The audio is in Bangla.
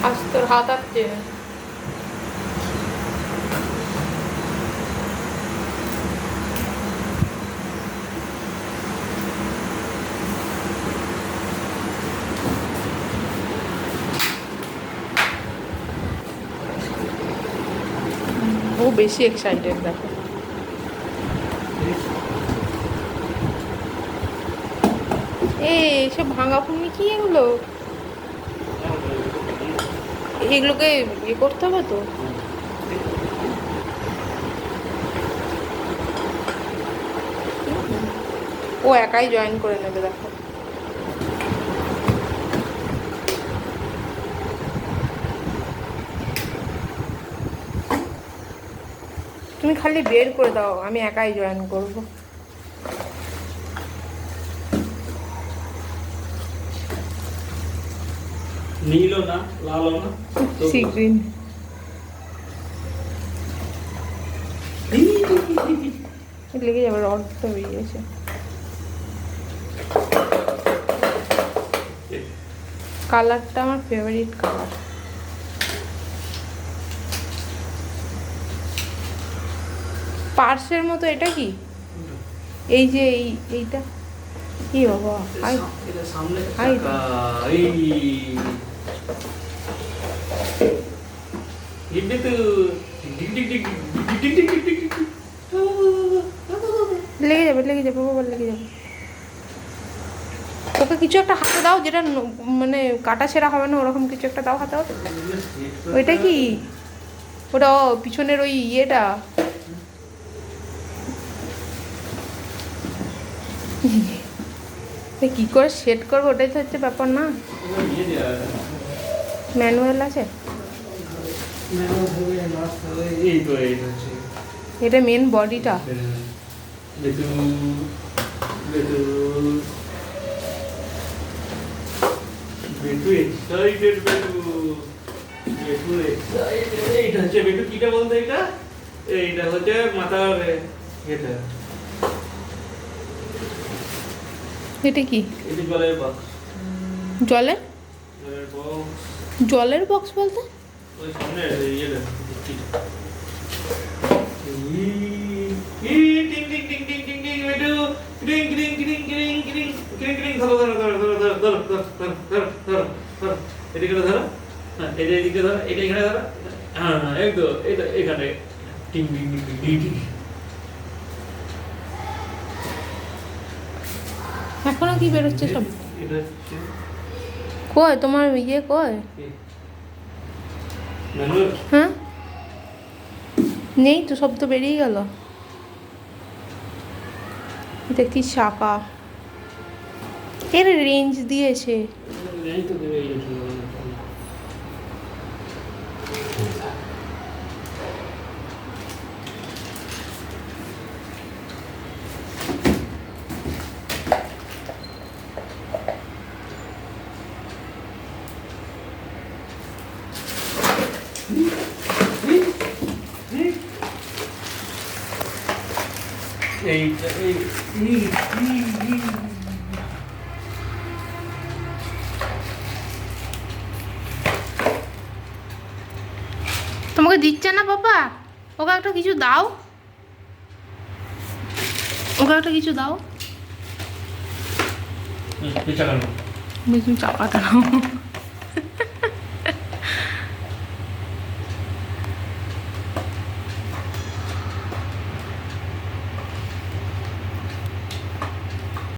আজ তোর হাত আসছে। ও বেশি এক্সাইটেড দেখো। এসব ভাঙা ফুলনি কি এগুলো? এগুলোকে ইয়ে করতে হবে তো। ও একাই জয়েন করে নেবে দেখো। তুমি খালি বের করে দাও, আমি একাই জয়েন করবো। নীলও না, লালও না, সি গ্রিন। লেগে যাবে, রড তো বেরিয়ে গেছে। কালারটা আমার ফেভারিট কালার। পার্সের মতো। এটা কি? এই যে এইটা কি বাবা? এটা সামনে হাই। এই ইডলি তো ডিগ ডিগ ডিগ ডিগ ডিগ ডিগ ডিগ ডিগ। লেগে যাবে বাবা, লেগে যাবে। ওকে কিছু একটা হাতে দাও, যেটা মানে কাটা ছেঁড়া হবে না, ওরকম কিছু একটা দাও হাতে। ওইটা কি? ওটা পিছনের ওই ইয়েটা। কি করে সেট করবো, ওটাই তো হচ্ছে ব্যাপার না। ম্যানুয়াল আছে? এই তো এইটা হচ্ছে এটা মেন বডিটা। বেটু বেটু বেটু এক্সাইটেড বেটু বেটু এক্সাইটেড। এইটা হচ্ছে বেটু, কিটা বলতো এটা? এইটা হচ্ছে মাথার এটা। এটা কি? এটা জলের বক্স। জলের জলের বক্স। জলের বক্স বলতে? ওই সামনে ইয়েটা টিং টিং টিং টিং টিং টিং বেটু গ্রিং গ্রিং গ্রিং গ্রিং গ্রিং গ্রিং গ্রিং। ধরো ধরো ধরো ধরো ধরো ধরো ধরো ধরো ধরো ধরো। এদিকে ধরো, হ্যাঁ এটা এদিকে ধরো, এটা এখানে ধরো, হ্যাঁ একদম এটা এখানে টিং টিং টিং টিং টিং। এখনো কি বেরোচ্ছে সব? এটা হচ্ছে কই তোমার ইয়ে কই? ম্যানুয়াল। হ্যাঁ নেই তো, সব তো বেরিয়ে গেল। এটা কি শাখা? এর রেঞ্জ দিয়েছে। এই তো দেবে এই জন্য। তোমাকে দিচ্ছে না বাবা? ওকে একটা কিছু দাও, ওকে একটা কিছু দাও। তুমি চাপাটা নাও।